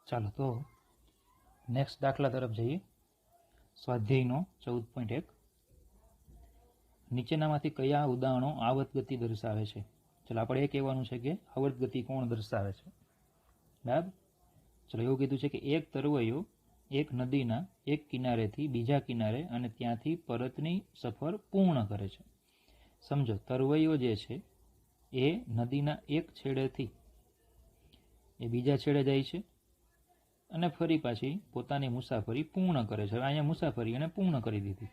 ચાલો તો નેક્સ્ટ દાખલા તરફ જઈએ. સ્વાધ્યાયનો 14.1. નીચેનામાંથી કયા ઉદાહરણો આવર્ત ગતિ દર્શાવે છે? ચલો આપણે એ કહેવાનું છે કે આવર્ત ગતિ કોણ દર્શાવે છે. બરાબર. ચલો એવું કીધું છે કે એક તરવૈયો એક નદીના એક કિનારેથી બીજા કિનારે અને ત્યાંથી પરતની સફર પૂર્ણ કરે છે. સમજો, તરવૈયો જે છે એ નદીના એક છેડેથી એ બીજા છેડે જાય છે અને ફરી પાછી પોતાની મુસાફરી પૂર્ણ કરે છે. અહીંયા મુસાફરી એને પૂર્ણ કરી દીધી.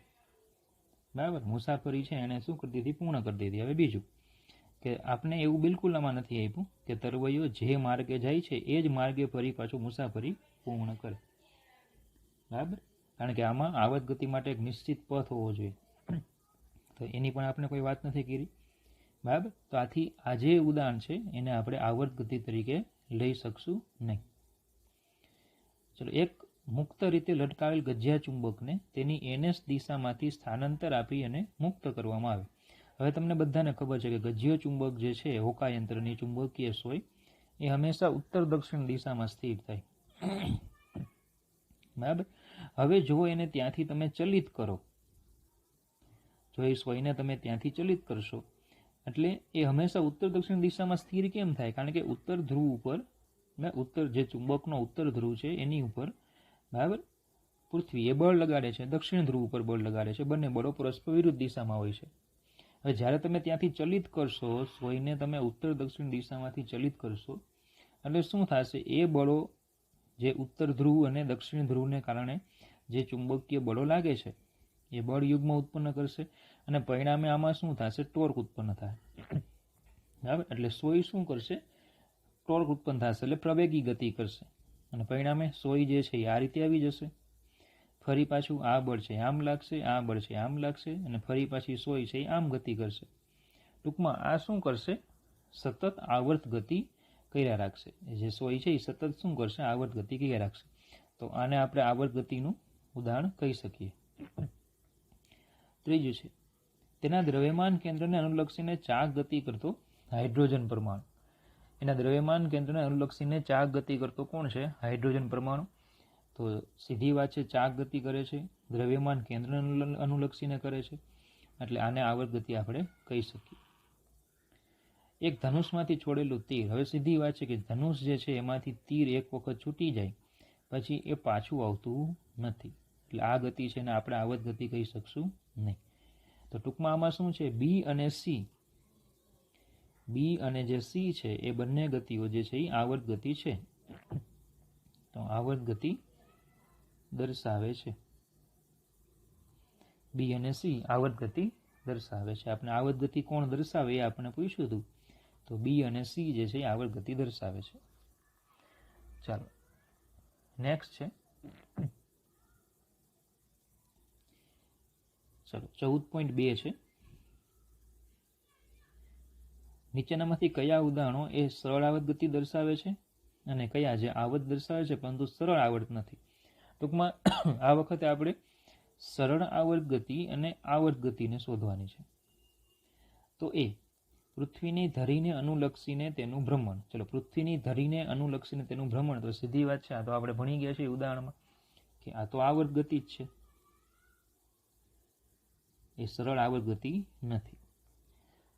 બરાબર, મુસાફરી છે એને શું કરી દીધી? પૂર્ણ કરી દીધી. હવે બીજું કે આપણે એવું બિલકુલ આમાં નથી આપ્યું કે તરવૈયો જે માર્ગે જાય છે એ જ માર્ગે ફરી પાછું મુસાફરી પૂર્ણ કરે. બરાબર, કારણ કે આમાં આવર્ત ગતિ માટે એક નિશ્ચિત પથ હોવો જોઈએ, તો એની પણ આપણે કોઈ વાત નથી કરી. બરાબર, તો આથી આ જે ઉદાહરણ છે એને આપણે આવર્ત ગતિ તરીકે લઈ શકશું નહીં. ચલો, એક મુક્ત રીતે લટકાવેલ ગજિયા ચુંબકને તેની NS દિશામાંથી સ્થાનાંતર આપી અને મુક્ત કરવામાં આવે. હવે તમને બધાને ખબર છે કે ગજિયો ચુંબક જે છે હોકાયંત્રની ચુંબકીય સોય એ હંમેશા ઉત્તર દક્ષિણ દિશામાં સ્થિર થાય. બરાબર. હવે જો એને ત્યાંથી તમે ચલિત કરો, જો એ સોયને તમે ત્યાંથી ચલિત કરશો એટલે એ હંમેશા ઉત્તર દક્ષિણ દિશામાં સ્થિર કેમ થાય? કારણ કે ઉત્તર ધ્રુવ ઉપર, ઉત્તર જે ચુંબકનો ઉત્તર ધ્રુવ છે એની ઉપર, બરાબર, પૃથ્વી એ બળ લગાડે છે, દક્ષિણ ધ્રુવ ઉપર બળ લગાડે છે. બંને બળો પરસ્પર વિરુદ્ધ દિશામાં હોય છે. હવે જ્યારે તમે ત્યાંથી ચલિત કરશો, સોયને તમે ઉત્તર દક્ષિણ દિશામાંથી ચલિત કરશો એટલે શું થશે? એ બળો જે ઉત્તર ધ્રુવ અને દક્ષિણ ધ્રુવને કારણે જે ચુંબકીય બળો લાગે છે એ બળ યુગ્મ ઉત્પન્ન કરશે અને પરિણામે આમાં શું થશે? ટોર્ક ઉત્પન્ન થાય. બરાબર, એટલે સોય શું કરશે? ટોર્ક ઉત્પન્ન થશે એટલે પ્રવેગી ગતિ કરશે અને પરિણામે સોય જે છે એ આ રીતે આવી જશે. ફરી પાછું આ બળ છે આમ લાગશે, આ બળ છે આમ લાગશે અને ફરી પાછી સોય છે એ આમ ગતિ કરશે. ટૂંકમાં આ શું કરશે? સતત આવર્ત ગતિ કર્યા રાખશે. જે સોય છે એ સતત શું કરશે? આવર્ત ગતિ કર્યા રાખશે. તો આને આપણે આવર્ત ગતિનું ઉદાહરણ કહી શકીએ. ત્રીજું છે, તેના દ્રવ્યમાન કેન્દ્રને અનુલક્ષીને ચાક ગતિ કરતો હાઇડ્રોજન પરમાણુ. એના દ્રવ્યમાન કેન્દ્રને અનુલક્ષીને ચાક ગતિ કરતો કોણ છે? હાઇડ્રોજન પરમાણુ. તો સીધી વાત છે, ચાક ગતિ કરે છે, દ્રવ્યમાન કેન્દ્રને અનુલક્ષીને કરે છે, એટલે આને આવર્ત ગતિ આપણે કહી શકીએ. એક ધનુષમાંથી છોડેલું તીર. હવે સીધી વાત છે કે ધનુષ જે છે એમાંથી તીર એક વખત છૂટી જાય પછી એ પાછું આવતું નથી, એટલે આ ગતિ છે ને આપણે આવર્ત ગતિ કહી શકશું નહીં. તો ટૂંકમાં આમાં શું છે? બી અને સી, બી અને જે સી છે એ બંને ગતિઓ જે છે એ આવર્ત ગતિ છે. તો આવર્ત ગતિ દર્શાવે છે. બી અને સી આવર્ત ગતિ દર્શાવે છે. આપણે આવર્ત ગતિ કોણ દર્શાવે એ આપણે પૂછ્યું હતું, તો બી અને સી જે છે એ આવર્ત ગતિ દર્શાવે છે. ચાલો નેક્સ્ટ છે, ચલો 14.2 છે. નીચેનામાંથી કયા ઉદાહરણો એ સરળ આવર્ત ગતિ દર્શાવે છે અને કયા જે આવર્ત દર્શાવે છે પરંતુ સરળ આવર્ત નથી? ટૂંકમાં આ વખતે આપણે સરળ આવર્ત ગતિ અને આવર્ત ગતિને શોધવાની છે. તો એ પૃથ્વીની ધરીને અનુલક્ષીને તેનું ભ્રમણ. ચલો, પૃથ્વીની ધરીને અનુલક્ષીને તેનું ભ્રમણ, તો સીધી વાત છે, આ તો આપણે ભણી ગયા છીએ ઉદાહરણમાં કે આ તો આવર્ત ગતિ જ છે, એ સરળ આવર્ત ગતિ નથી.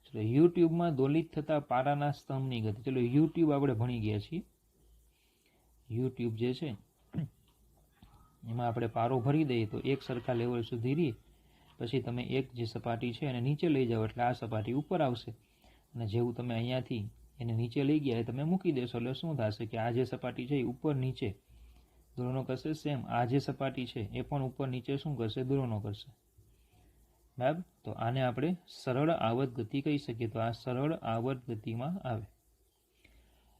ચલો, યુટ્યુબમાં દોલિત થતા પારાના સ્તંભની ગતિ. ચલો, યુટ્યુબ આપણે ભણી ગયા છીએ. યુટ્યુબ જે છે એમાં આપણે પારો ભરી દઈએ તો એક સરખા લેવલ સુધી રહે, પછી તમે એક જે સપાટી છે એને નીચે લઈ જાઓ એટલે આ સપાટી ઉપર આવશે અને જેવું તમે અહીંયાથી એને નીચે લઈ ગયા એ તમે મૂકી દેશો એટલે શું થશે કે આ જે સપાટી છે એ ઉપર નીચે દોલનો કરશે. સેમ આ જે સપાટી છે એ પણ ઉપર નીચે શું કરશે? દોલનો કરશે. બરાબર, તો આને આપણે સરળ આવર્ત ગતિ કહી શકીએ. તો આ સરળ આવર્ત ગતિમાં આવે.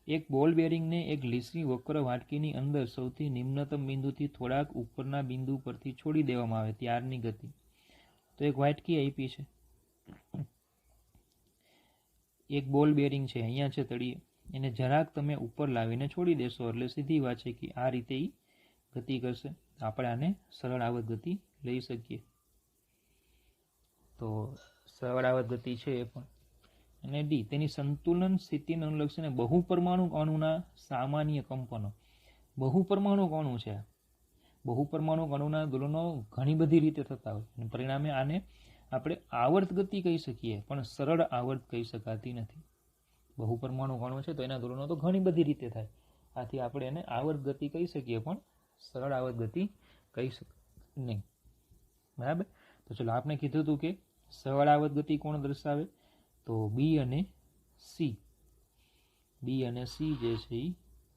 એક બોલ બેરિંગને એક લીસી વક્ર વાટકીની અંદર સૌથી નિમ્નતમ બિંદુથી થોડાક ઉપરના બિંદુ પરથી છોડી દેવામાં આવે ત્યારની ગતિ. તો એક વાટકી આપી છે, એક બોલ બેરિંગ છે, અહીંયા છે તળિયે, એને જરાક તમે ઉપર લાવીને છોડી દેશો એટલે સીધી વાત છે કે આ રીતે ગતિ કરશે. આપણે આને સરળ આવર્ત ગતિ લઈ શકીએ. તો સરળ આવર્ત ગતિ છે એ પણ. અને ડી, તેની સંતુલન સ્થિતિને અનુલક્ષીને બહુ પરમાણુ અણુના સામાન્ય કંપનો. બહુપરમાણુ કણુ છે. બહુપરમાણુ કણુના દોલનો ઘણી બધી રીતે થતા હોય અને પરિણામે આને આપણે આવર્ત ગતિ કહી શકીએ, પણ સરળ આવર્ત કહી શકાતી નથી. બહુપરમાણુ કણુ છે તો એના દોલનો તો ઘણી બધી રીતે થાય, આથી આપણે એને આવર્ત ગતિ કહી શકીએ, પણ સરળ આવર્ત ગતિ કહી શકીએ નહીં. બરાબર. તો ચલો, આપણે કીધું હતું કે સરળ આવર્ત ગતિ કોણ દર્શાવે, તો બી અને સી. બી અને સી જે છે એ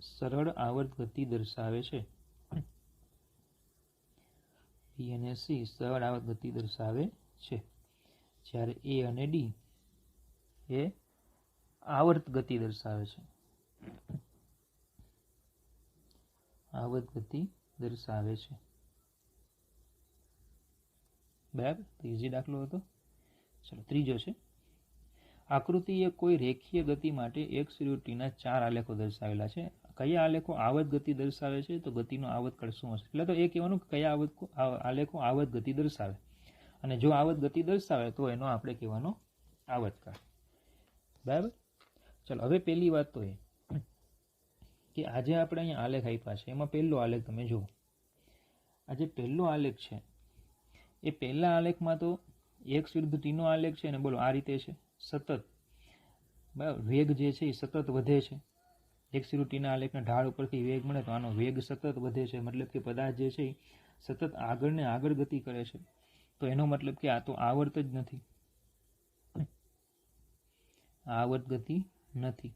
સરળ આવર્ત ગતિ દર્શાવે છે. બી અને સી સરળ આવર્ત ગતિ દર્શાવે છે, જ્યારે એ અને ડી એ આવર્ત ગતિ દર્શાવે છે. આવર્ત ગતિ દર્શાવે છે. બરાબર. તો ઇઝી દાખલો હતો. ચલો, ત્રીજો છે, આકૃતિએ કોઈ રેખીય ગતિ માટે x-ના 4 આલેખો દર્શાવેલા છે. કયા આલેખો આવર્ત ગતિ દર્શાવે છે, તો ગતિનો આવર્તકાળ શું હશે? એટલે તો એ કહેવાનું કે કયા આલેખો આવર્ત ગતિ દર્શાવે, અને જો આવર્ત ગતિ દર્શાવે તો એનો આપણે કહેવાનો આવર્તકાળ. બરાબર. ચલો, હવે પહેલી વાત તો એ કે આજે આપણે અહીંયા આલેખ આપ્યા છે, એમાં પહેલો આલેખ તમે જુઓ. આ જે પહેલો આલેખ છે એ પહેલા આલેખમાં તો x વિરુદ્ધ t નો આલેખ છે, અને બોલો આ રીતે છે સતત. બરાબર. વેગ જે છે એ સતત વધે છે. x વિરુદ્ધ t ના આલેખના ઢાળ ઉપરથી વેગ મળે તો આનો વેગ સતત વધે છે, મતલબ કે પદાર્થ જે છે એ સતત આગળ ને આગળ ગતિ કરે છે. તો એનો મતલબ કે આ તો આવર્ત જ નથી, આવર્ત ગતિ નથી.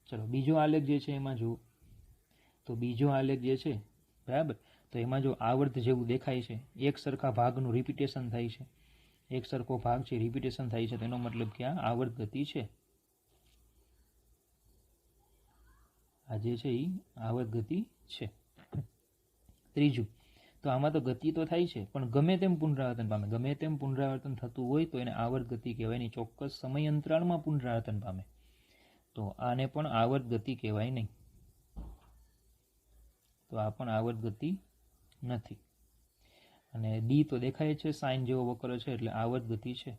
ચલો, બીજો આલેખ જે છે એમાં જુઓ, તો બીજો આલેખ જે છે, બરાબર, તો એમાં જો આવર્ત જેવું દેખાય છે, એક સરખા ભાગનું રિપીટેશન થાય છે, એક સરખો ભાગ છે રિપીટેશન થાય છે, તેનો મતલબ કે આ આવર્ત ગતિ છે. આ જે છે એ આવર્ત ગતિ છે. ત્રીજું, તો આમાં તો ગતિ તો થાય છે પણ ગમે તેમ પુનરાવર્તન પામે. ગમે તેમ પુનરાવર્તન થતું હોય તો એને આવર્ત ગતિ કહેવાય નહીં. ચોક્કસ સમય અંતરાળમાં પુનરાવર્તન પામે તો આને પણ આવર્ત ગતિ કહેવાય નહીં. તો આ પણ આવર્ત ગતિ નથી. અને ડી તો દેખાય છે સાઇન જેવો વક્ર છે, એટલે આવર્ત ગતિ છે.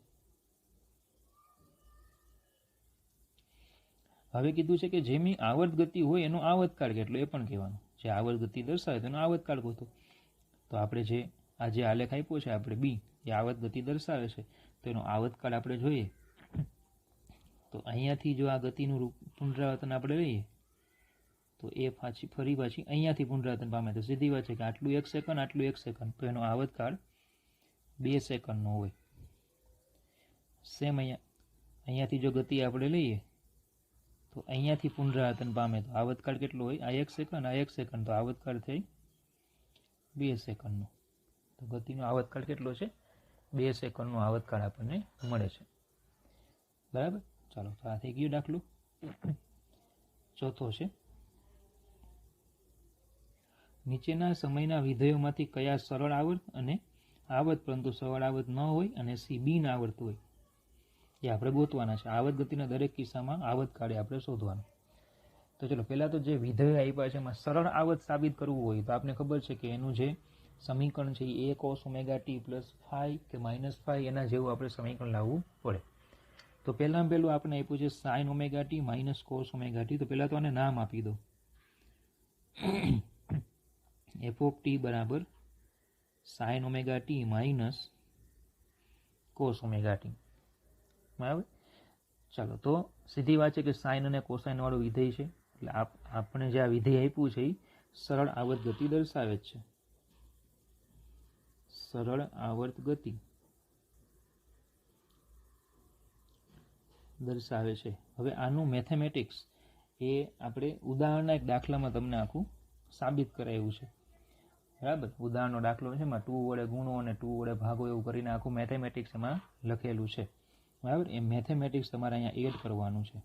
હવે કીધું છે કે જેમની આવર્ત ગતિ હોય એનો આવર્તકાળ કેટલો એ પણ કહેવાનું. જે આવર્ત ગતિ દર્શાવે તેનો આવર્તકાળ ગોતો. તો આપણે જે આ જે આલેખ આપ્યો છે આપણે બી, એ આવર્ત ગતિ દર્શાવે છે, તો એનો આવર્તકાળ આપણે જોઈએ. તો અહીંયાથી જો આ ગતિનું પુનરાવર્તન આપણે લઈએ તો એ ફરી પાછી અહીંયાથી પુનરાવર્તન પામે. તો સીધી વાત છે કે આટલું 1 સેકન્ડ, આટલું 1 સેકન્ડ, તો એનો આવર્તકાળ 2 સેકન્ડનો હોય. સેમ અહીંયાથી જો ગતિ આપણે લઈએ તો અહીંયાથી પુનરાવર્તન પામે તો આવર્તકાળ કેટલો હોય? આ 1 સેકન્ડ, આ 1 સેકન્ડ, તો આવર્તકાળ થઈ 2 સેકન્ડનો. તો ગતિનો આવર્તકાળ કેટલો છે? 2 સેકન્ડનો આવર્તકાળ આપણને મળે છે. બરાબર. ચાલો, તો આ થઈ ગયું દાખલો. ચોથો છે, નીચેના સમયના વિધેયોમાંથી કયા સરળ આવર્ત અને આવર્ત પરંતુ સરળ આવર્ત ન હોય અને સી બિન આવર્ત હોય એ આપણે ગોતવાના છે. આવર્ત ગતિના દરેક કિસ્સામાં આવર્તકાળે આપણે શોધવાનું. તો ચલો, પહેલાં તો જે વિધેય આપ્યા છે એમાં સરળ આવર્ત સાબિત કરવું હોય તો આપણે ખબર છે કે એનું જે સમીકરણ છે એ cos omega t plus phi કે માઇનસ ફાઈ એના જેવું આપણે સમીકરણ લાવવું પડે. તો પહેલાં આપણે આપ્યું છે sign omega T minus cos omega T. તો પહેલાં તો આને નામ આપી દો. એફ ઓફ ટી બરાબર sign omega T minus cos omega T. બરાબર. ચાલો, તો સીધી વાત છે કે સાઇન અને કોસાઇન વાળું વિધેય છે, એટલે આપણે જે આ વિધેય આપ્યું છે એ સરળ આવર્ત ગતિ દર્શાવે જ છે. સરળ આવર્ત ગતિ દર્શાવે છે. હવે આનું મેથેમેટિક્સ એ આપણે ઉદાહરણના એક દાખલામાં તમને આખું સાબિત કરાયું છે. બરાબર. ઉદાહરણનો દાખલો છે એમાં 2 વડે ગુણો અને 2 વડે ભાગો એવું કરીને આખું મેથેમેટિક્સ એમાં લખેલું છે. બરાબર. એ મેથેમેટિક્સ તમારે અહીંયા એડ કરવાનું છે.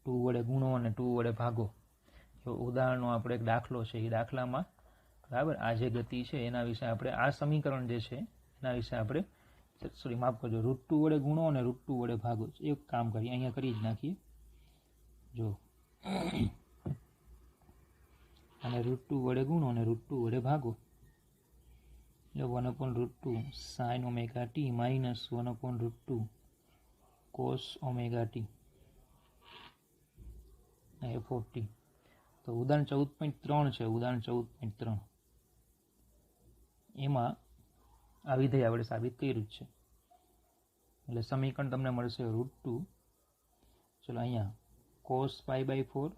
2 વડે ગુણો અને 2 વડે ભાગો. ઉદાહરણનો આપણે એક દાખલો છે એ દાખલામાં, બરાબર, આ જે ગતિ છે એના વિશે આપણે આ સમીકરણ જે છે એના વિશે આપણે માફ કરજો, √2 વડે ગુણો અને √2 વડે ભાગો. એક કામ કરીએ, અહીંયા કરી જ નાખીએ. જો અને √2 વડે ગુણો અને √2 વડે ભાગો. 1/√2 sign omega T minus 1/√2 cos omega T. F of T. તો ઉદાહરણ 14.3 છે, ઉદાહરણ 14.3 એમાં આ વિધેય આપણે સાબિત કર્યું જ છે. એટલે સમીકરણ તમને મળશે √2. ચલો અહીંયા cos π/4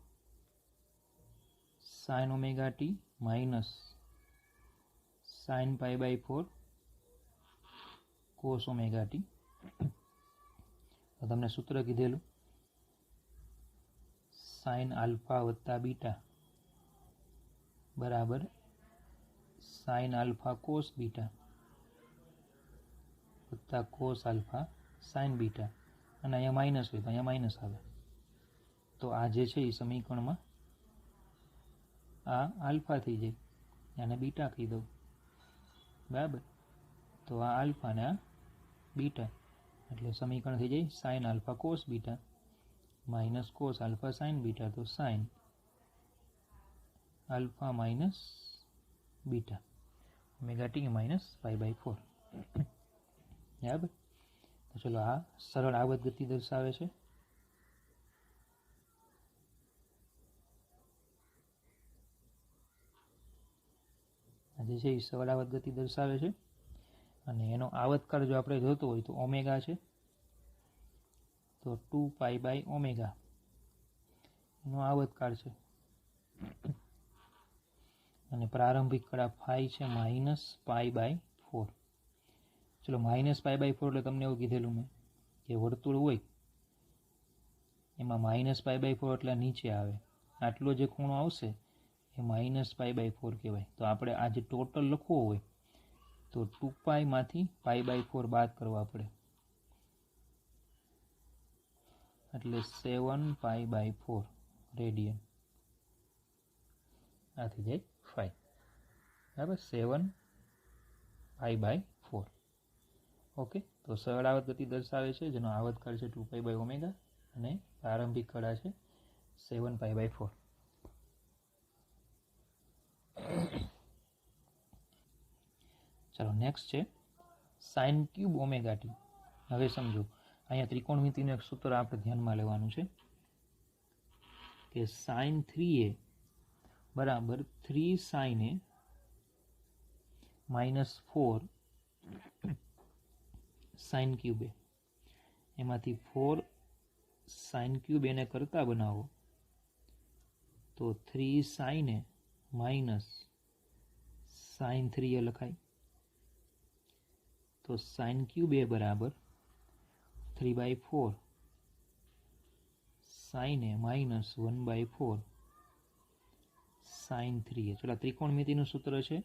sin ωt minus sin π/4 cos ωt. તો તમને સૂત્ર કીધેલું sin આલ્ફા વત્તા બીટા બરાબર sin આલ્ફા cos બીટા વત્તા cos આલ્ફા sin બીટા, અને અહીંયા માઇનસ હોય તો અહીંયા માઇનસ આવે. તો આ જે છે એ સમીકરણમાં આ આલ્ફા થઈ જાય, આને બીટા કહી દઉં, બરાબર. તો આ આલ્ફા ને આ બીટા, એટલે સમીકરણ થઈ જાય sin alpha cos beta minus cos alpha sin beta. તો sin alpha minus beta ωt minus π/4, બરાબર. તો ચલો આ સરળ આવર્ત ગતિ દર્શાવે છે. આ જે છે એ સરળ આવર્ત ગતિ દર્શાવે છે, અને એનો આવર્તકાળ જો આપણે જોતો હોય તો ઓમેગા છે, તો 2π/ω એનો આવર્તકાળ છે. અને પ્રારંભિક કળા ફાઈ છે -π/4. ચલો -π/4 એટલે તમને એવું કીધેલું મેં કે વર્તુળ હોય એમાં -π/4 એટલે નીચે આવે, આટલો જે ખૂણો આવશે એ -π/4 કહેવાય. તો આપણે આ જે ટોટલ લખવો હોય તો 2π માંથી π/4 બાદ કરવા પડે, એટલે 7π/4 રેડિયન. આ થઈ જાય 5, બરાબર. 7π/4. ઓકે. તો સરળ આવર્ત ગતિ દર્શાવે છે જેનો આવર્તકાળ છે 2π/ω અને પ્રારંભિક કળા છે 7π/4. ચાલો નેક્સ્ટ છે sin ક્યુબ ωt. હવે સમજો અહીંયા ત્રિકોણમિતિનું એક સૂત્ર આપણે ધ્યાનમાં લેવાનું છે કે sin 3a બરાબર 3 sin a minus 4 sin cube a. એમાંથી 4 sin ક્યુબ એને કરતા બનાવો તો 3 sin a minus sin 3a લખાય. તો sin ક્યુબ a બરાબર 3/4 sin a minus 1/4 sin 3a. ચલો ત્રિકોણમિતિનું સૂત્ર છે,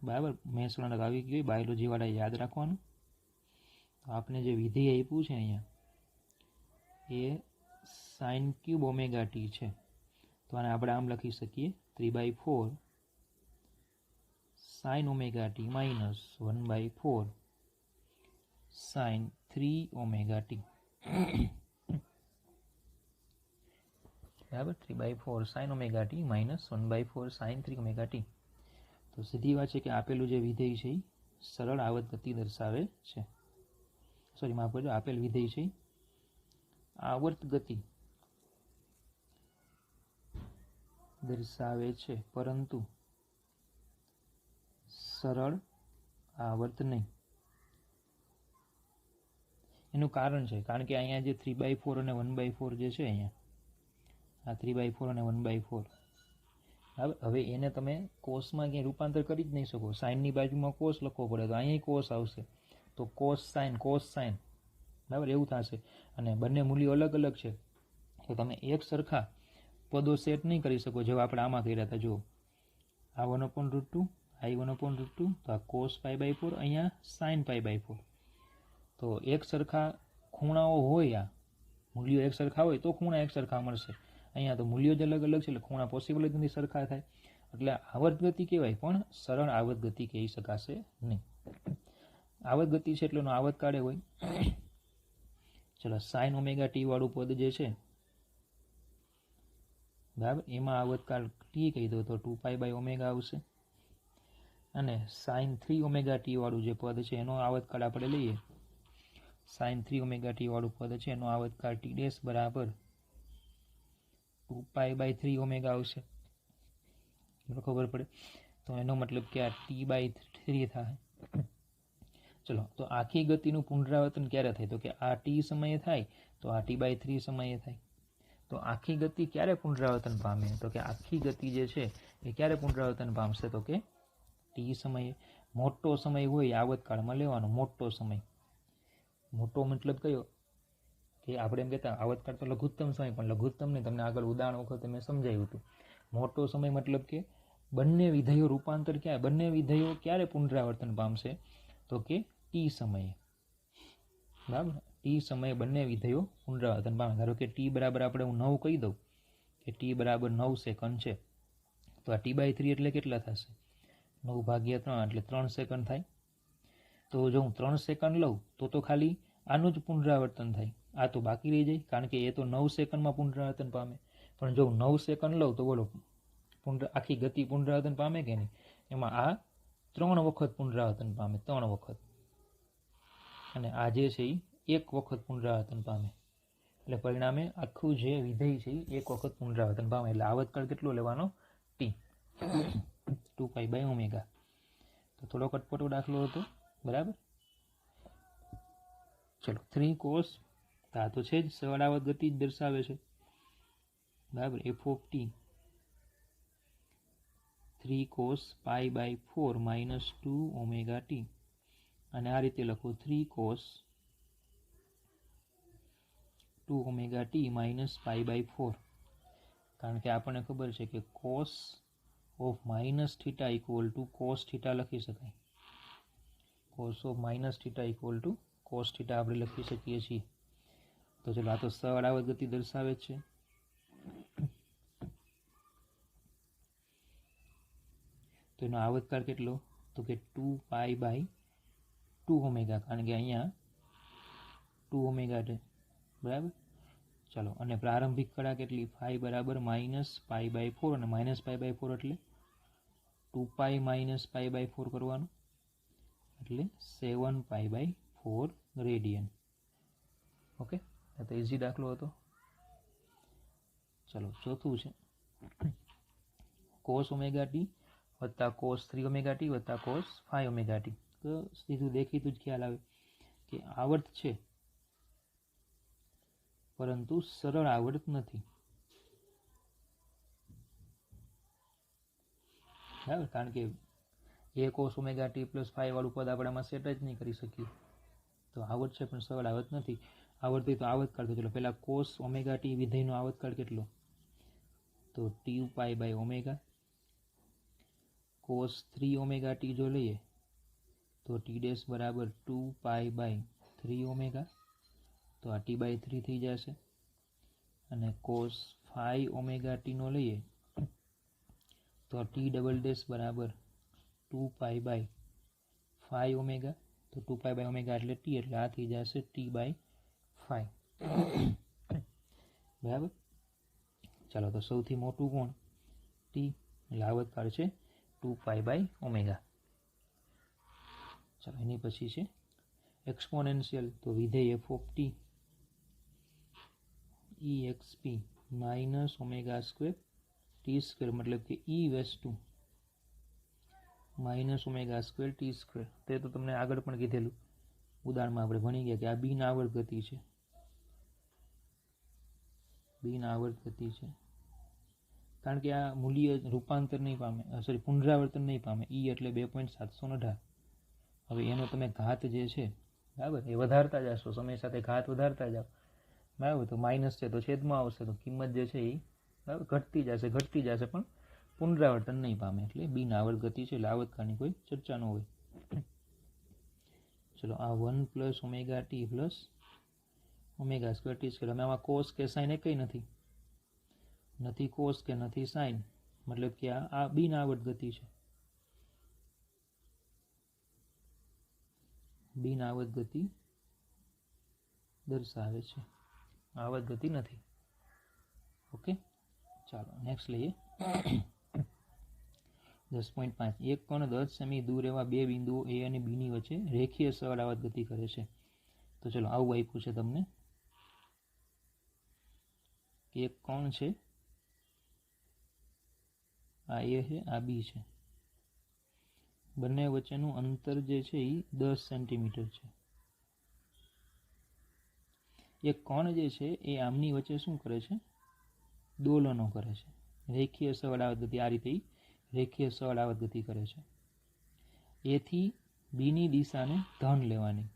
બરાબર. મેથ્સ વાળા આવી ગયું, બાયોલોજી વાળા યાદ રાખવાનું. તો આપણે જે વિધેય આપ્યું છે અહીંયા એ sin ક્યુબ ωt છે, તો આને આપણે આમ લખી શકીએ 3/4 sin ωt minus 1/4 sin 3ωt, બરાબર. 3/4 sin ωt minus 1/4 sin 3ωt. તો સીધી વાત છે કે આપેલું જે વિધેય છે એ સરળ આવર્ત ગતિ દર્શાવે છે. સોરી, માફ કરજો, આપેલ વિધેય છે આવર્ત ગતિ દર્શાવે છે, પરંતુ સરળ આવર્ત નહીં. એનું કારણ છે, કારણ કે અહીંયા જે 3/4 અને 1/4 જે છે, અહીંયા આ 3/4 અને 1/4, બરાબર. હવે એને તમે કોસમાં ક્યાંય રૂપાંતર કરી જ નહીં શકો, સાઇનની બાજુમાં કોસ લખવો પડે તો અહીંયા કોસ આવશે, તો કોસ સાઇન, બરાબર, એવું થશે. અને બંને મૂલ્યો અલગ અલગ છે, તો તમે એક સરખા પદો સેટ નહીં કરી શકો, જેવા આપણે આમાં કર્યા હતા. જુઓ, આ 1/√2, આ 1/√2, તો આ cos π/4, અહીંયા sin π/4. તો એક સરખા ખૂણાઓ હોય, આ મૂલ્યો એક સરખા હોય તો ખૂણા એક સરખા મળશે. અહીંયા તો મૂલ્યો જ અલગ અલગ છે, એટલે ખૂણા પોસિબલ જ નથી સરખા થાય, એટલે આવર્ત ગતિ કહેવાય, પણ સરળ આવર્ત ગતિ કહી શકાશે નહીં. આવર્ત ગતિ છે એટલે એનો આવર્તકાળ હોય. ચલો sin ωt વાળું પદ જે છે, બરાબર, એમાં આવર્તકાળ t કહી દો તો 2π/ω આવશે. અને sin 3ωt વાળું જે પદ છે એનો આવર્તકાળ આપણે લઈએ, sin 3ωt વાળું પદ છે એનો આવર્તકાળ t' બરાબર 2π/3 ઓમેગા આવશે, ખબર પડે. તો એનો મતલબ કે આ t/3 થાય. ચલો, તો આખી ગતિનું પુનરાવર્તન ક્યારે થાય? તો કે આ t સમયે થાય, તો આ t/3 સમયે થાય. તો આખી ગતિ ક્યારે પુનરાવર્તન પામે? તો કે આખી ગતિ જે છે એ ક્યારે પુનરાવર્તન પામશે? તો કે t સમયે. મોટો સમય હોય આવતકાળમાં લેવાનો, મોટો સમય. મોટો મતલબ કયો? કે આપણે એમ કહેતા આવતકાળ તો લઘુત્તમ સમય, પણ લઘુત્તમ નહીં, તમને આગળ ઉદાહરણ વખતે મેં સમજાવ્યું હતું. મોટો સમય મતલબ કે બંને વિધેયો રૂપાંતર ક્યાં, બંને વિધેયો ક્યારે પુનરાવર્તન પામશે? તો કે ટી સમયે. બરાબર, ટી સમયે બંને વિધેયો પુનરાવર્તન પામે. ધારો કે ટી બરાબર આપણે હું 9 કહી દઉં કે ટી બરાબર 9 સેકન્ડ છે, તો આ t/3 એટલે કેટલા થશે? 9/3 એટલે 3 સેકન્ડ થાય. તો જો હું 3 સેકન્ડ લઉં તો ખાલી આનું જ પુનરાવર્તન થાય, આ તો બાકી રહી જાય, કારણ કે એ તો 9 સેકન્ડમાં પુનરાવર્તન પામે. પણ જો હું 9 સેકન્ડ લઉં તો બોલો આખી ગતિ પુનરાવર્તન પામે કે નહીં? એમાં આ 3 વખત પુનરાવર્તન પામે, 3 વખત. અને આ જે છે એ 1 વખત પુનરાવર્તન પામે. એટલે પરિણામે આખું જે વિધેય છે એ 1 વખત પુનરાવર્તન પામે. એટલે આવતકાળ કેટલો લેવાનો? t, 2π/ω. તો થોડો કટપટો દાખલો હતો, બરાબર. ચલો, 3 cos, આ તો છે જ, સરળ આવર્ત ગતિ જ દર્શાવે છે, બરાબર. f of t 3 cos π/4 - 2ωt, અને આ રીતે લખો 3 cos 2ωt - π/4, કારણ કે આપણને ખબર છે કે cos of -θ = cos θ લખી શકાય. cos of -θ = cos θ આપણે લખી શકીએ છીએ. તો ચલો, આ તો સરળ આવર્ત ગતિ દર્શાવે છે. તો એનો આવર્તકાળ કેટલો? તો કે 2π/2ω, કારણ કે અહીંયા 2ω છે, બરાબર. ચાલો, અને પ્રારંભિક કળા કેટલી? phi બરાબર -π/4, અને -π/4 એટલે 2π - π/4 કરવાનું, એટલે 7π/4 રેડિયન. ઓકે, આ તો ઇઝી દાખલો હતો. ચલો, ચોથું છે cos ωt વત્તા cos 3ωt વત્તા cos 5ωt. તો સીધું દેખીતું જ ખ્યાલ આવે કે આવર્ત છે, પરંતુ સરળ આવર્ત નથી, બરાબર. કારણ કે એ cos ωt + 5 વાળું પદ આપણે આમાં સેટ જ નહીં કરી શકીએ. તો આવર્ત છે પણ સરળ આવર્ત નથી. આવર્ત હોય તો આવર્તકાળ. તો ચલો, પહેલાં cos ωt વિધેયનો આવર્તકાળ કેટલો? તો 2π/ω. cos 3ωt જો લઈએ તો t' બરાબર 2π/3ω. તો આ t/3 થઈ જશે. અને cos 5ωt નો લઈએ તો t" બરાબર 2π/5ω. તો 2π/ω એટલે t, એટલે આ થઈ જશે t/5. બરાબર. ચાલો, તો સૌથી મોટું કોણ? t, એટલે આવર્તકાળ છે 2π/ω. ચાલો, એની પછી છે એક્સપોનેન્શિયલ. તો વિધેય f of t exp -ω² t², મતલબ કે e⁻² -ω² તે તો તમને આગળ પણ કીધેલું, ઉદાહરણમાં આપણે ભણી ગયા કે આ બિન આવર્ત ગતિ છે, બિન આવર્ત ગતિ છે, કારણ કે આ મૂલ્ય રૂપાંતર નહીં પામે, સોરી પુનરાવર્તન નહીં પામે. e એટલે 2.718. હવે એનો તમે ઘાત જે છે, બરાબર, એ વધારતા જશો, સમય સાથે ઘાત વધારતા જાઓ, બરાબર. તો માઇનસ છે તો છેદમાં આવશે, તો કિંમત જે છે એ બરાબર ઘટતી જશે, પણ પુનરાવર્તન નહીં પામે. એટલે બિન આવર્ત ગતિ છે, એટલે આવર્તકાળની કોઈ ચર્ચા ન હોય. ચલો, આ 1 + ωt + ω² t². અમે આમાં કોસ કે સાઇન એ કંઈ નથી કોસ કે નથી સાઇન, મતલબ કે આ બિન આવર્ત ગતિ છે, બિન આવર્ત ગતિ દર્શાવે છે, આવર્ત ગતિ નથી. ઓકે, ચાલો નેક્સ્ટ લઈએ. 10.5 એક કણ 10 સેમી દૂર એવા બે બિંદુઓ A અને B ની વચ્ચે રેખીય સરળ આવર્ત ગતિ કરે છે. તો ચલો, આવું આપ્યું છે તમને કે એક કણ છે આ એ છે, આ બી છે. બંને વચ્ચેનું અંતર જે છે એ 10 સેન્ટીમીટર છે. એક કોણ જે છે એ આમની વચ્ચે શું કરે છે? દોલનો કરે છે. રેખીય સરળ આવત ગતિ. આ રીતે રેખીય સરળ આવત ગતિ કરે છે. એ થી બીની દિશાને ધન લેવાની.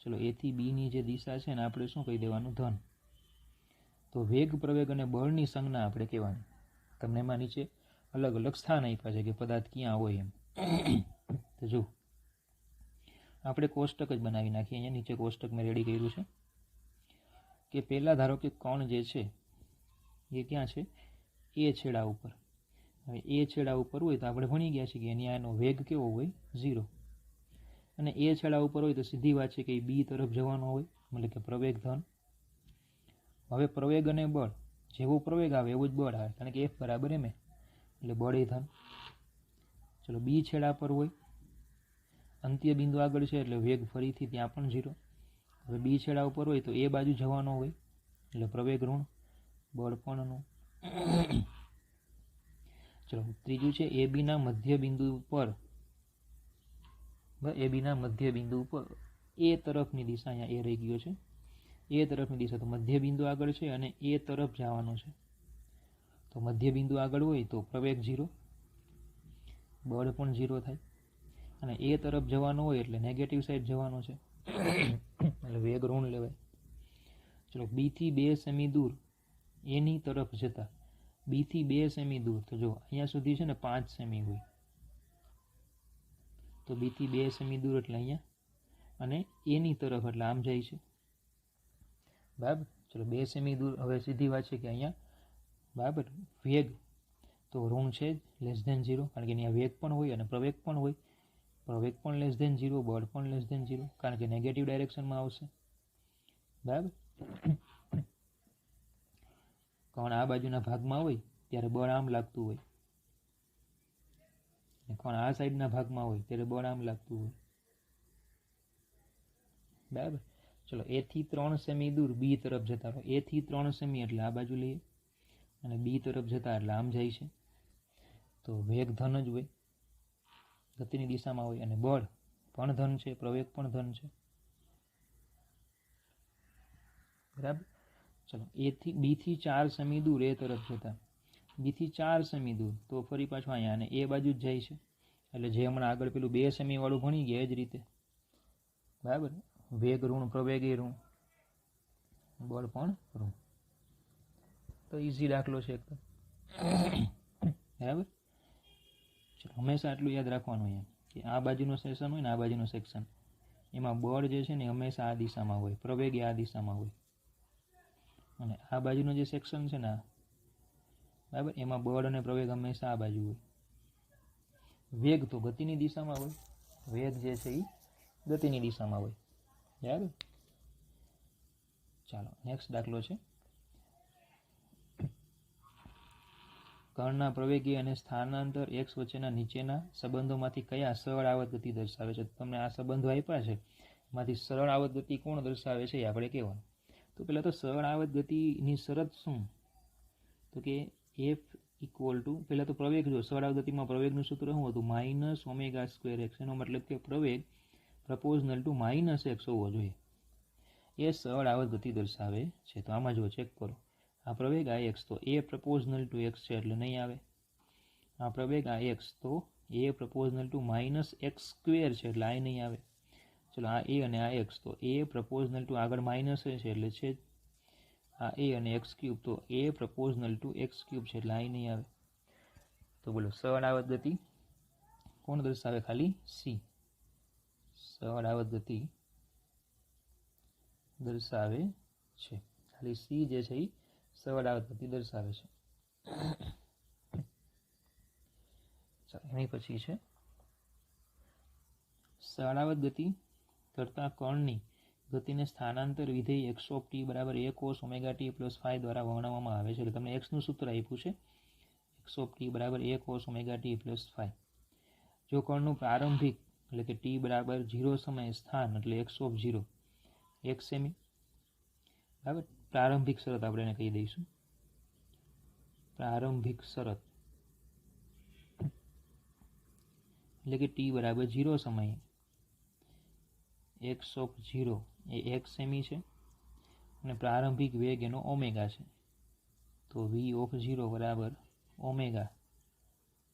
ચલો, એ થી બીની જે દિશા છે ને આપણે શું કહી દેવાનું? ધન. તો વેગ, પ્રવેગ અને બળની સંજ્ઞા આપણે કહેવાની. તમને એમાં નીચે અલગ અલગ સ્થાન આપ્યા છે કે પદાર્થ ક્યાં હોય એમ. તો જો આપણે કોષ્ટક જ બનાવી નાખીએ. અહીંયા નીચે કોષ્ટક મેં રેડી કર્યું છે કે પહેલા ધારો કે કોણ જે છે એ ક્યાં છે? એ છેડા ઉપર. હવે એ છેડા ઉપર હોય તો આપણે ભણી ગયા છીએ કે એની આનો વેગ કેવો હોય? 0. અને એ છેડા ઉપર હોય તો સીધી વાત છે કે એ બી તરફ જવાનો હોય, મતલબ કે પ્રવેગ ધન. હવે પ્રવેગ અને બળ, જેવો પ્રવેગ આવે એવું જ બળ આવે, કારણ કે F બરાબર m, એટલે બળ એ ધન. ચલો, બી છેડા પર હોય, અંત્ય બિંદુ આગળ છે એટલે વેગ ફરીથી ત્યાં પણ 0. હવે બી છેડા ઉપર હોય તો એ બાજુ જવાનો હોય એટલે પ્રવેગ ઋણ, બળ પણ ઋણ. ચલો, ત્રીજું છે એ બી ના મધ્ય બિંદુ પર, એ બી ના મધ્ય બિંદુ ઉપર એ તરફની દિશા, અહીંયા એ રહી ગયો છે, એ તરફની દિશા. તો મધ્ય બિંદુ આગળ છે અને એ તરફ જવાનું છે. તો મધ્ય બિંદુ આગળ હોય તો પ્રવેગ 0, બળ પણ 0 થાય. અને એ તરફ જવાનું હોય એટલે નેગેટિવ સાઈડ જવાનો છે એટલે વેગ ઋણ લેવાય. ચલો, બી થી 2 સેમી દૂર એની તરફ જતા, બી થી 2 સેમી દૂર, તો જો અહીંયા સુધી છે ને 5 સેમી હોય, તો બી થી 2 સેમી દૂર એટલે અહીંયા, અને એની તરફ એટલે આમ જાય છે. બરાબર. ચલો, 2 સેમી દૂર. હવે સીધી વાત છે કે અહીંયા બરાબર વેગ તો ઋણ છે <0, કારણ કે અહીંયા વેગ પણ હોય અને પ્રવેગ પણ હોય. પ્રવેગ પણ <0, બળ પણ <0, કારણ કે નેગેટિવ ડાયરેક્શનમાં આવશે. બરાબર. કોણ આ બાજુના ભાગમાં હોય ત્યારે બળ આમ લાગતું હોય, કોણ આ સાઈડના ભાગમાં હોય ત્યારે બળ આમ લાગતું હોય. બરાબર. ચલો, એ થી 3 સેમી દૂર બી તરફ જતા રહો. એ થી 3 સેમી એટલે આ બાજુ લઈએ, અને બી તરફ જતા એટલે આમ જાય છે. તો વેગ ધન જ હોય, ગતિની દિશામાં હોય, અને બળ પણ ધન છે, પ્રવેગ પણ ધન છે. બરાબર. ચલો, એ થી બી થી 4 સેમી દૂર એ તરફ જતા, બી થી 4 સેમી દૂર, તો ફરી પાછું અહીંયા અને એ બાજુ જ જાય છે. એટલે જે હમણાં આગળ પેલું 2 સેમી વાળું ભણી ગયા એ જ રીતે. બરાબર. વેગ ઋણ, પ્રવેગ એ ઋણ, બળ પણ ઋણ. તો ઈઝી દાખલો છે એકદમ. બરાબર. ચલો, હંમેશા આટલું યાદ રાખવાનું એમ કે આ બાજુનો સેક્શન હોય ને આ બાજુનો સેક્શન, એમાં બળ જે છે ને હંમેશા આ દિશામાં હોય, પ્રવેગ એ આ દિશામાં હોય. અને આ બાજુનો જે સેક્શન છે ને, બરાબર, એમાં બળ અને પ્રવેગ હંમેશા આ બાજુ હોય. વેગ તો ગતિની દિશામાં હોય, વેગ જે છે એ ગતિની દિશામાં હોય. બરાબર. ચાલો, નેક્સ્ટ દાખલો છે. કણના પ્રવેગી અને સ્થાનાંતર x વચ્ચેના નીચેના સંબંધોમાંથી કયા સરળ આવત ગતિ દર્શાવે છે? તમને આ સંબંધો આપ્યા છે, એમાંથી સરળ આવત ગતિ કોણ દર્શાવે છે એ આપણે કહેવાનું. તો પહેલાં તો સરળ આવત ગતિની શરત શું? તો કે f ઇક્વલ ટુ, પહેલાં તો પ્રવેગ જો, સરળ આવત ગતિમાં પ્રવેગનું સૂત્ર શું હતું? -ω²x. એનો મતલબ કે પ્રવેગ પ્રપોઝનલ ટુ -x હોવો જોઈએ. એ સરળ આવત ગતિ દર્શાવે છે. તો આમાં જો ચેક કરો, આ પ્રવેગ આ x, તો એ પ્રપોઝનલ ટુ x છે એટલે નહીં આવે. આ પ્રવેગ આ x, તો એ પ્રપોઝનલ ટુ -x² છે એટલે આ નહીં આવે. ચલો, આ a અને આ x, તો એ પ્રપોઝનલ ટુ આગળ માઇનસ છે એટલે છે. આ a અને x3, તો એ પ્રપોઝનલ ટુ x³ છે એટલે આ નહીં આવે. તો બોલો, સરળ આવત ગતિ કોણ દર્શાવે? ખાલી c. સરળ આવત ગતિ દર્શાવે છે, ખાલી c જે છે એ સરળ આવત ગતિ દર્શાવે છે. એની પછી છે સરળ આવત ગતિ કરતા કણની ગતિને સ્થાનાંતર વિધેય x (t = a cos ω t + phi) દ્વારા વર્ણવવામાં આવે છે. એટલે તમને x નું સૂત્ર આપ્યું છે, x (t = a cos ω t + phi). જો કણનું પ્રારંભિક એટલે કે t = 0 સમયે સ્થાન એટલે x(0) 1 સેમી, બરાબર. પ્રારંભિક શરત આપણે એને કહી દઈશું, પ્રારંભિક શરત એટલે કે ટી બરાબર 0 સમયે એક્સ ઓફ 0 એ 1 સેમી છે અને પ્રારંભિક વેગ એનો ઓમેગા છે. તો વી ઓફ 0 બરાબર ઓમેગા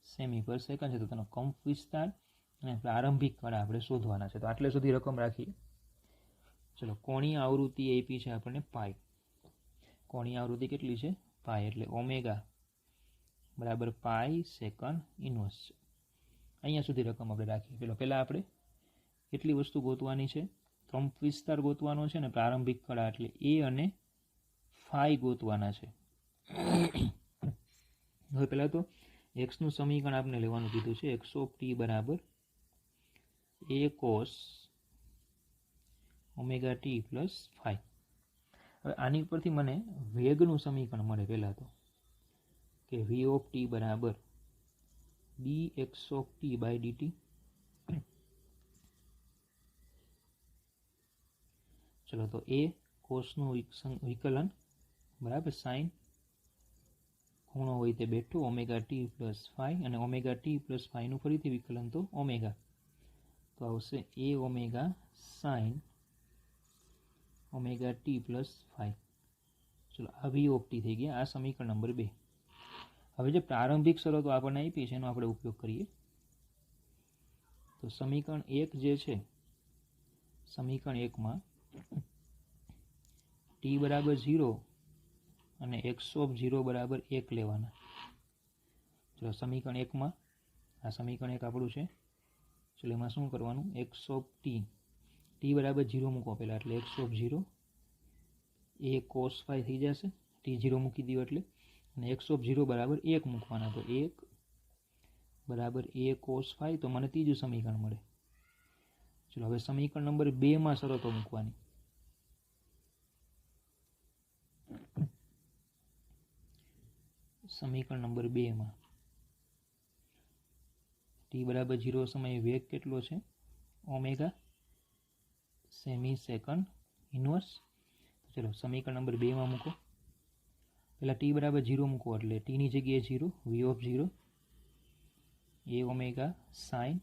સેમી પર સેકન્ડ છે. તો તેનો કંપ વિસ્તાર અને પ્રારંભિક કળ આપણે શોધવાના છે. તો આટલે સુધી રકમ રાખીએ. ચલો, કોણીય આવૃત્તિ આપી છે આપણને પાઈ. કોણીય આવૃત્તિ કેટલી છે? પાઈ. એટલે ઓમેગા બરાબર પાઈ સેકન્ડ ઇનવર્સ છે. અહીંયા સુધી રકમ આપણે રાખીએ. પહેલાં આપણે કેટલી વસ્તુ ગોતવાની છે? કંપ વિસ્તાર ગોતવાનો છે અને પ્રારંભિક કળા એટલે એ અને ફાઈ ગોતવાના છે. હવે પહેલાં તો એક્સનું સમીકરણ આપણે લેવાનું કીધું છે. એક્સ ઓફ ટી બરાબર A cos omega t plus phi. હવે આની ઉપરથી મને વેગનું સમીકરણ મળે પહેલાં તો, કે વી ઓફ ટી બરાબર d x of t by d t. ચલો, તો એ કોસનું વિકલન બરાબર સાઇન ખૂણો હોય તે બેઠું ઓમેગા ટી પ્લસ ફાઈ, અને ઓમેગા ટી પ્લસ ફાઈનું ફરીથી વિકલન તો ઓમેગા. તો આવશે A omega sine omega t plus phi. ચલો, આ વી ઓફ ટી થઈ ગયા. આ સમીકરણ નંબર 2. હવે જે પ્રારંભિક શરતો આપણને આપી છે એનો આપણે ઉપયોગ કરીએ. તો સમીકરણ 1 જે છે, સમીકરણ 1માં ટી બરાબર 0 અને એક્સ ઓફ 0 બરાબર 1 લેવાના. ચલો, સમીકરણ 1માં આ સમીકરણ 1 આપણું છે. ચલો, એમાં શું કરવાનું? એક્સ ઓફ ટી બરાબર 0 મૂકો પહેલાં, એટલે એક્સ ઓફ 0 એ કોસ ફાઈ થઈ જશે. ટી 0 મૂકી દો એટલે, અને એક્સ ઓફ 0 બરાબર 1 મૂકવાના. તો 1 બરાબર એ કોસ ફાઈ. તો મને ત્રીજું સમીકરણ મળે. ચલો, હવે સમીકરણ નંબર 2માં શરતો મૂકવાની. સમીકરણ નંબર 2માં ટી બરાબર 0 સમયે વેગ કેટલો છે? Omega semi second inverse. ચલો, સમીકરણ નંબર 2માં મૂકો. પહેલાં ટી બરાબર 0 મૂકો, એટલે ટીની જગ્યાએ 0, v of 0 A omega sine.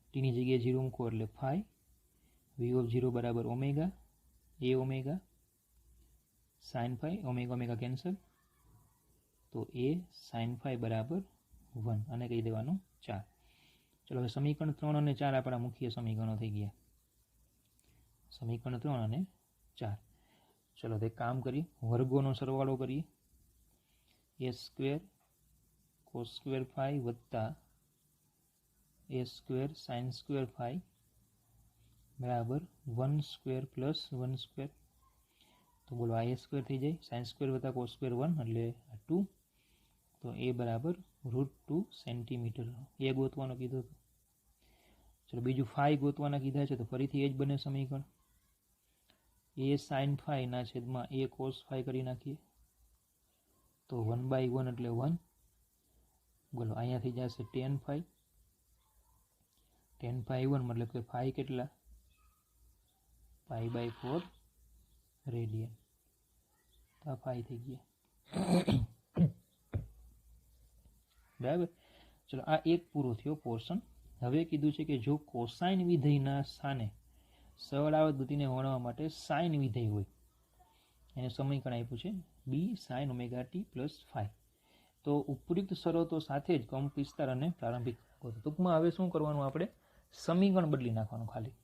ટીની જગ્યાએ 0 મૂકો એટલે ફાઈ. વી ઓફ 0 બરાબર omega A omega sine phi. Omega omega cancel. તો એ સાઇન ફાઈ બરાબર 1, અને કહી દેવાનું 4. ચલો, હવે સમીકરણ 3 અને 4 આપણા મુખ્ય સમીકરણો થઈ ગયા. સમીકરણ 3 અને 4. ચલો, તો એક કામ કરીએ, વર્ગોનો સરવાળો કરીએ. એ સ્ક્વેર કોસ સ્ક્વેર ફાઈ વત્તા એ સ્ક્વેર સાઇન સ્ક્વેર ફાઈ બરાબર 1 સ્ક્વેર પ્લસ 1 સ્ક્વેર. તો બોલો, આ એ સ્ક્વેર થઈ જાય. સાઇન સ્ક્વેર વત્તા કોસ સ્ક્વેર 1 એટલે 2. તો એ બરાબર √2 સેન્ટીમીટર. એ ગોતવાનો કીધો હતો. ચલો, બીજું ફાઈ ગોતવાના કીધા છે. તો ફરીથી એ જ બને સમીકરણ. એ સાઇન ફાઈના છેદમાં એ કોસ ફાઈ કરી નાખીએ. તો 1/1 એટલે 1. બોલો, અહીંયા થઈ જશે tan ફાઈ. tan ફાઈ 1 મતલબ કે ફાઈ કેટલા? π/4 રેડિયન. તો આ ફાઈ થઈ ગયા. બરાબર. ચલો, આ એક પૂરો થયો પોર્શન. હવે કીધું છે કે જો કોસાઇન વિધેયના સ્થાને સરળ આવર્ત ગતિને વર્ણવવા માટે સાઇન વિધેય હોય, એને સમીકરણ આપ્યું છે B sine omega t plus phi. તો ઉપયુક્ત શરતો સાથે જ કંપ વિસ્તાર અને પ્રારંભિક. ટૂંકમાં હવે શું કરવાનું? આપણે સમીકરણ બદલી નાખવાનું. ખાલી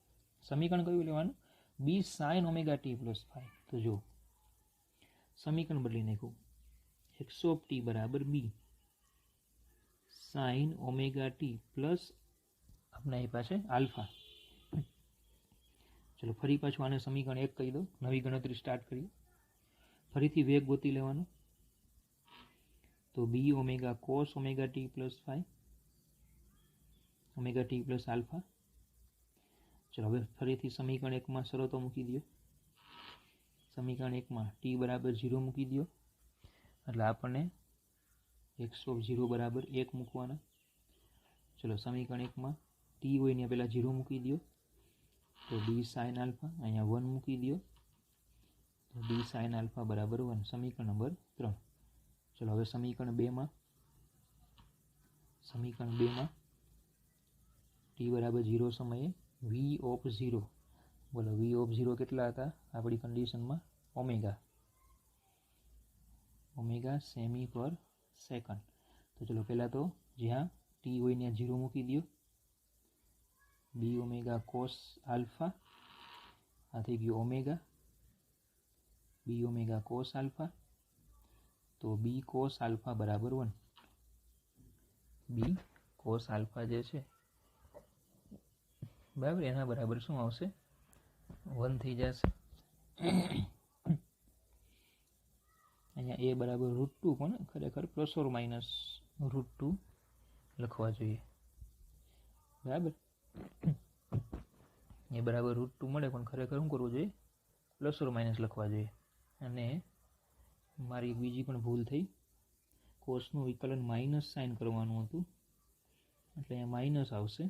સમીકરણ કયું લેવાનું? B sine omega t plus phi. તો જો સમીકરણ બદલી નાખ્યું. એક્સ ઓફ ટી બરાબર B sine omega t plus આપણે આપ્યા છે આલ્ફા. ચલો, ફરી પાછું આને સમીકરણ 1 કહી દો. નવી ગણતરી સ્ટાર્ટ કરીએ. ફરીથી વેગ ગોતી લેવાનો. તો B omega cos omega t plus phi omega t plus alpha. ચલો, હવે ફરીથી સમીકરણ 1માં શરતો મૂકી દો. સમીકરણ 1માં ટી બરાબર 0 મૂકી દો, એટલે આપણને એક્સ ઓફ 0 બરાબર 1 મૂકવાના. ચલો, સમીકરણ 1માં ટી હોય ને પહેલાં 0 મૂકી દો. તો ડી સાઇન આલ્ફા. અહીંયા 1 મૂકી દો. તો ડી સાઇન આલ્ફા બરાબર 1. સમીકરણ નંબર 3. ચલો, હવે સમીકરણ 2માં ટી બરાબર 0 સમયે વી ઓફ 0, બોલો વી ઓફ 0 કેટલા હતા આપણી કન્ડિશનમાં? ઓમેગા સેમી પર સેકન્ડ. તો ચલો પહેલાં તો જ્યાં ટી હોય ત્યાં 0 મૂકી દો. બી ઓમેગા કોસ આલ્ફા, આ થઈ ગયો ઓમેગા, બી ઓમેગા કોસ આલ્ફા. તો બી કોસ આલ્ફા બરાબર 1. બી કોસ આલ્ફા જે છે બરાબર એના બરાબર શું આવશે? 1 થઈ જશે. અહીંયા એ બરાબર √2 પણ ખરેખર પ્લસ ઓર માઇનસ √2 લખવા જોઈએ. બરાબર, એ બરાબર √2 મળે પણ ખરેખર શું કરવું જોઈએ? પ્લસ ઓર માઇનસ લખવા જોઈએ. અને મારી બીજી પણ ભૂલ થઈ, કોસનું વિકલન માઇનસ સાઇન કરવાનું હતું એટલે અહીંયા માઇનસ આવશે.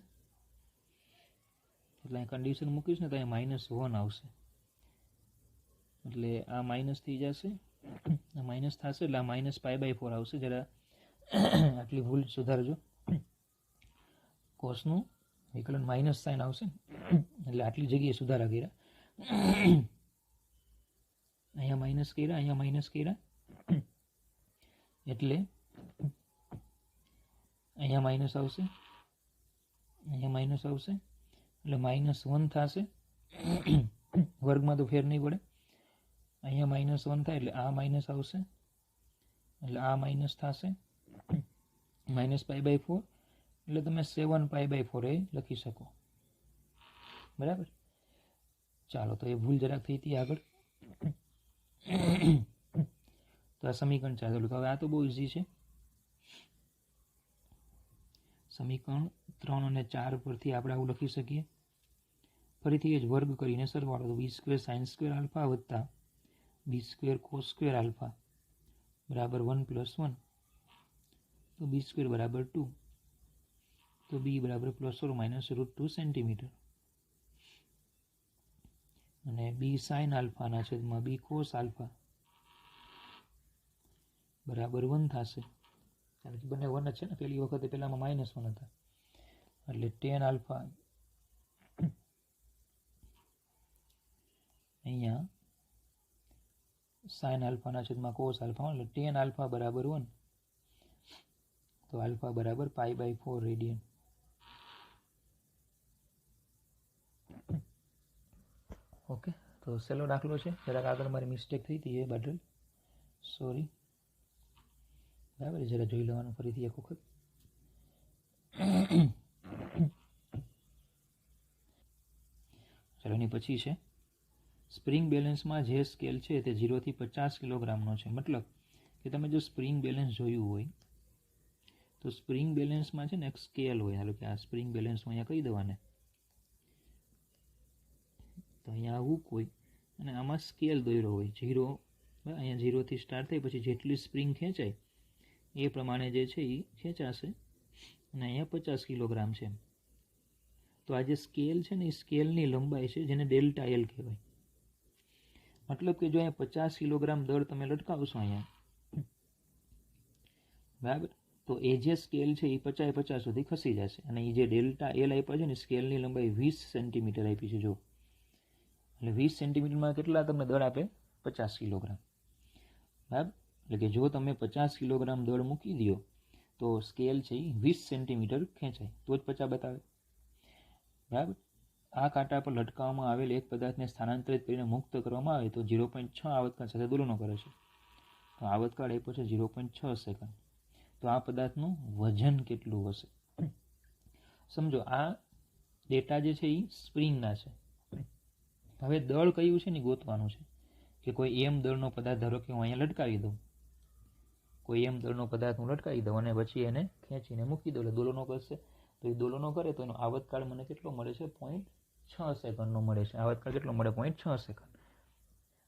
એટલે અહીં કન્ડિશન મૂકીશ ને તો અહીંયા -1 આવશે. એટલે આ માઇનસ થઈ જશે, આ માઇનસ થશે એટલે આ -π/4 આવશે. જરા આટલી ભૂલ સુધારજો. કોસનું વિકલન માઇનસ સાઇન આવશે એટલે આટલી જગ્યાએ સુધારા કર્યા. અહીંયા માઇનસ કર્યા, અહીંયા માઇનસ કર્યા એટલે અહીંયા માઇનસ આવશે, અહીંયા માઇનસ આવશે એટલે -1 થશે. વર્ગમાં તો ફેર નહીં પડે. અહીંયા -1 થાય એટલે આ માઇનસ આવશે એટલે આ માઇનસ થશે, -π/4 એટલે તમે 7π/4 એ લખી શકો. બરાબર, ચાલો તો એ ભૂલ જરાક થઈ હતી આગળ. તો આ સમીકરણ ચાલુ. હવે આ તો બહુ ઇઝી છે. સમીકરણ 3 અને 4 પરથી આપણે આવું લખી શકીએ. ફરીથી એ જ વર્ગ કરીને સરવાળો, તો b² sin² આલ્ફા વત્તા b² cos² આલ્ફા બરાબર 1 + 1. તો b² બરાબર 2. તો b બરાબર ±√2 સેન્ટીમીટર. અને b sin આલ્ફાના છેદમાં b cos આલ્ફા બરાબર 1 થશે. કારણ કે બંને 1 જ છે ને, પહેલી વખતે પહેલામાં -1 હતા એટલે tan આલ્ફા અહીંયા sin આલ્ફાના છેદમાં cos આલ્ફા એટલે tan આલ્ફા બરાબર 1. તો આલ્ફા બરાબર π/4 રેડિયન. ઓકે, તો સહેલો દાખલો છે. જરાક આગળ મારી મિસ્ટેક થઈ હતી એ બદલ સોરી. બરાબર, જરા જોઈ લેવાનું ફરીથી એક વખત. ચાલો, એની પછી છે સ્પ્રિંગ બેલેન્સમાં જે સ્કેલ છે તે 0 થી 50 કિલોગ્રામનો છે. મતલબ કે તમે જો સ્પ્રિંગ બેલેન્સ જોયું હોય તો સ્પ્રિંગ બેલેન્સમાં છે ને એક સ્કેલ હોય. હાલો કે આ સ્પ્રિંગ બેલેન્સ હું અહીંયા કહી દેવાને, તો અહીંયા હુક હોય અને આમાં સ્કેલ દોર્યો હોય 0. અહીંયા 0 થી સ્ટાર્ટ થઈ પછી જેટલી સ્પ્રિંગ ખેંચાય એ પ્રમાણે જે છે એ ખેંચાશે. અને અહીંયા 50 કિલોગ્રામ છે. તો આ જે સ્કેલ છે ને એ સ્કેલની લંબાઈ છે જેને ડેલ્ટા એલ કહેવાય. મતલબ કે જો અહીંયા 50 કિલોગ્રામ દળ તમે લટકાવશો અહીંયા, બરાબર, તો એ જે સ્કેલ છે એ 50 સુધી ખસી જશે. અને એ જે ડેલ્ટા એલ આપ્યા છે ને સ્કેલની લંબાઈ 20 સેન્ટીમીટર આપી છે. જો એટલે 20 સેન્ટીમીટરમાં કેટલા તમને દળ આપે? 50 કિલોગ્રામ. બરાબર, એટલે કે જો તમે 50 કિલોગ્રામ દળ મૂકી દો તો સ્કેલ છે એ 20 સેન્ટીમીટર ખેંચાય તો જ 50 બતાવે. બરાબર, આ કાંટા પર લટકાવવામાં આવેલ એક પદાર્થને સ્થાનાંતરિત કરીને મુક્ત કરવામાં આવે તો 0.6 આવર્તકાળ સાથે દોલનો કરે છે. તો આવર્તકાળ આપ્યો છે 0.6 સેકન્ડ. તો આ પદાર્થનું વજન કેટલું હશે? સમજો આ ડેટા જે છે એ સ્પ્રિંગના છે. હવે દળ કયું છે ને ગોતવાનું છે. કે કોઈ એમ દળનો પદાર્થ ધારો કે હું અહીંયા લટકાવી દઉં, કોઈ એમ દળનો પદાર્થ હું લટકાવી દઉં અને પછી એને ખેંચીને મૂકી દઉં એટલે દોલનો કરશે. તો એ દોલનો કરે તો એનો આવર્તકાળ મને કેટલો મળે છે? 0.6 સેકન્ડનો મળે છે. આવર્તકાળ કેટલો મળે? 0.6 સેકન્ડ.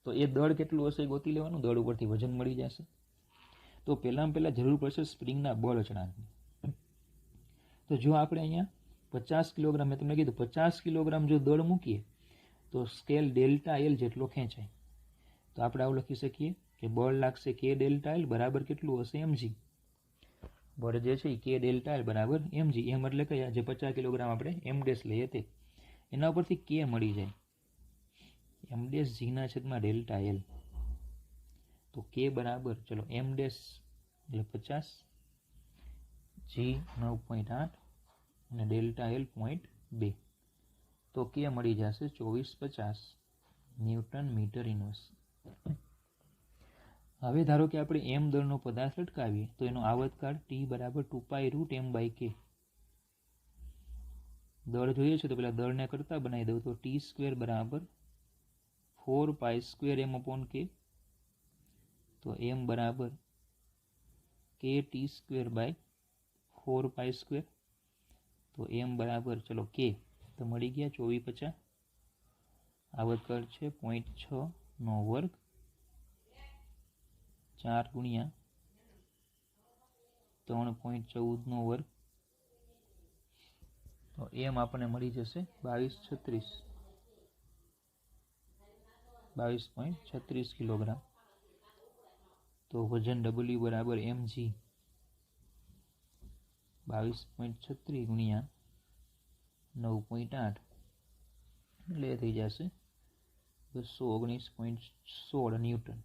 તો એ દળ કેટલું હશે એ ગોતી લેવાનું. દળ ઉપરથી વજન મળી જશે. તો પહેલાં જરૂર પડશે સ્પ્રિંગના બળ અચળાંકની. તો જો આપણે અહીંયા 50 કિલોગ્રામ, મેં તમને કીધું 50 કિલોગ્રામ જો દળ મૂકીએ તો સ્કેલ ડેલ્ટા એલ જેટલો ખેંચાય. તો આપણે આવું લખી શકીએ કે બળ લાગશે કે ડેલ્ટા એલ બરાબર કેટલું હશે? mg. બળ જે છે એ કે ડેલ્ટા એલ બરાબર mg. એમ એટલે કયા? જે 50 કિલોગ્રામ આપણે એમ ડેશ લઈએ તે, એના ઉપરથી કે મળી જાય. એમ ડેશ જીના છેદમાં ડેલ્ટા એલ. તો કે બરાબર, ચલો એમ ડેશ એટલે 50, જી 9.8 અને ડેલ્ટા એલ 0.2. તો કે મળી જશે 2450 ન્યૂટન મીટર ઇન્વર્સ. હવે ધારો કે આપણે એમ દળનો પદાર્થ લટકાવીએ તો એનો આવર્તકાળ t બરાબર 2π√m/k. દળ જોઈએ છે તો પેલા દળને કરતા બનાવી દઉં તો t² બરાબર 4π²m/k. તો m બરાબર kt²/4π². તો m બરાબર, ચલો k તો મળી ગયા 2450. આવર્તકાળ છે 0.6 નો વર્ગ 4 ગુણ્યા 3.14 નો વર્ગ. તો એમ આપણને મળી જશે 22.36 કિલોગ્રામ. તો વજન W બરાબર mg 22.36 ગુણ્યા 9.8 એટલે થઈ જશે 219.16 ન્યૂટન.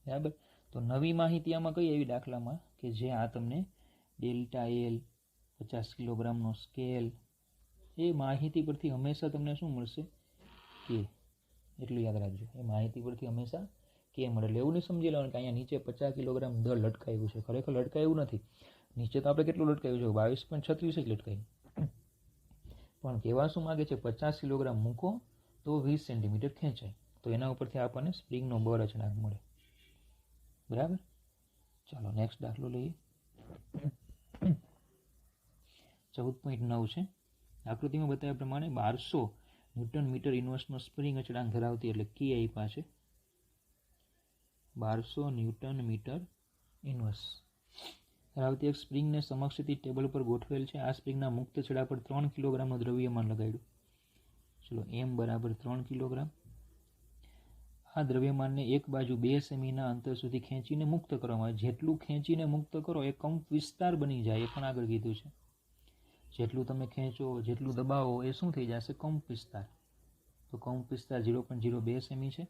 બરાબર. તો નવી માહિતી આમાં કઈ એવી દાખલામાં કે જે આ તમને ડેલ્ટા એલ, 50 કિલોગ્રામનો સ્કેલ, એ માહિતી પરથી હંમેશા તમને શું મળશે? કે. એટલું યાદ રાખજો, એ માહિતી પરથી હંમેશા કે મળે. એટલે એવું નહીં સમજી લેવાનું કે અહીંયા નીચે 50 કિલોગ્રામ દળ લટકાવ્યું છે. ખરેખર લટકાવ્યું નથી. નીચે તો આપણે કેટલું લટકાવ્યું છે? 22.36 જ લટકાવ્યું. પણ કહેવા શું માગે છે? 50 કિલોગ્રામ મૂકો તો 20 સેન્ટીમીટર ખેંચાય. તો એના ઉપરથી આપણને સ્પ્રિંગનો બળ અચળાંક મળે. બરાબર. ચાલો નેક્સ્ટ દાખલો લઈએ. 14.9 છે. આકૃતિમાં બતાવ્યા પ્રમાણે 1200 ન્યૂટન મીટર ઇન્વર્સનો સ્પ્રિંગ અચળાંક ધરાવતી, એટલે કે આપ્યા છે 1200 ન્યૂટન મીટર ઇન્વર્સ ધરાવતી એક સ્પ્રિંગને સમક્ષિતિ ટેબલ પર ગોઠવેલ છે. આ સ્પ્રિંગના મુક્ત છેડા પર 3 કિલોગ્રામનું દ્રવ્યમાન લગાડ્યું. ચલો m બરાબર 3 કિલોગ્રામ. આ દ્રવ્યમાનને એક બાજુ 2 સેમીના અંતર સુધી ખેંચીને મુક્ત કરવામાં આવે. જેટલું ખેંચીને મુક્ત કરો એ કંપ વિસ્તાર બની જાય, એ પણ આગળ કીધું છે. જેટલું તમે ખેંચો, જેટલું દબાવો, એ શું થઈ જશે? કંપ વિસ્તાર. તો કંપ વિસ્તાર 0.02 સેમી છે.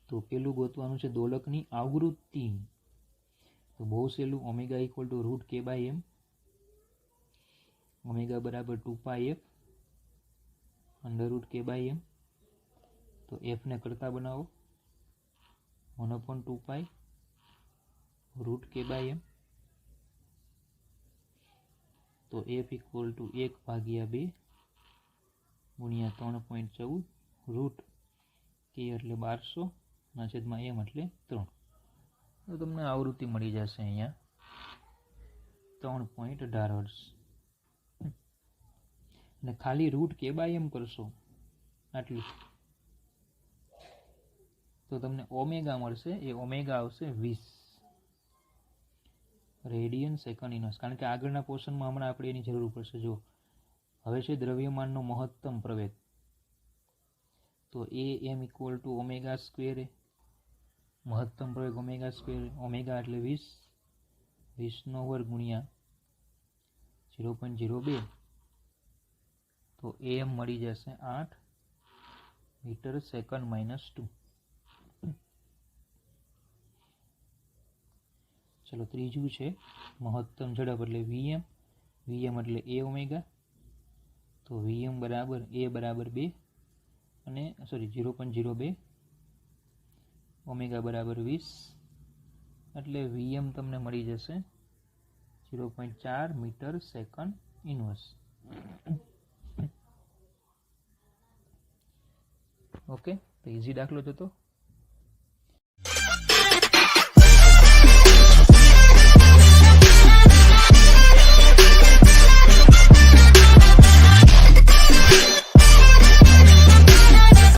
તો પેલું ગોતવાનું છે દોલકની આવૃત્તિ. તો બહુ સહેલું, ઓમેગા = √k/m. ઓમેગા બરાબર 2πf √k/m. તો f ને કરતા બનાવો 1/2π √k/m. તો f = 1/2 ગુણ્યા 3.14 રૂટ k એટલે 1200 ના છેદમાં m એટલે 3. તો તમને આવૃત્તિ મળી જશે અહીંયા 3.18 હર્ટ્ઝ. અને ખાલી √k/m કરશો આટલું તો તમને ઓમેગા મળશે. એ ઓમેગા આવશે 20 રેડિયન સેકન્ડ ઇન્વર્સ. કારણ કે આગળના પોર્શનમાં હમણાં આપણે એની જરૂર પડશે. જો હવે છે દ્રવ્યમાનનો મહત્તમ પ્રવેગ. તો am = ω². મહત્તમ પ્રવેગ ω². ઓમેગા એટલે 20 નો વર્ગ ગુણ્યા 0.02. તો am મળી જશે 8 મીટર સેકન્ડ -2. ચલો ત્રીજું છે મહત્તમ ઝડપ એટલે vm. vm એટલે a ઓમેગા. તો vm બરાબર a બરાબર 2 અને 0.02, ઓમેગા બરાબર 20, એટલે vm તમને મળી જશે 0.4 મીટર સેકન્ડ ઇન્વર્સ. ઓકે, તો ઇઝી દાખલો જ હતો.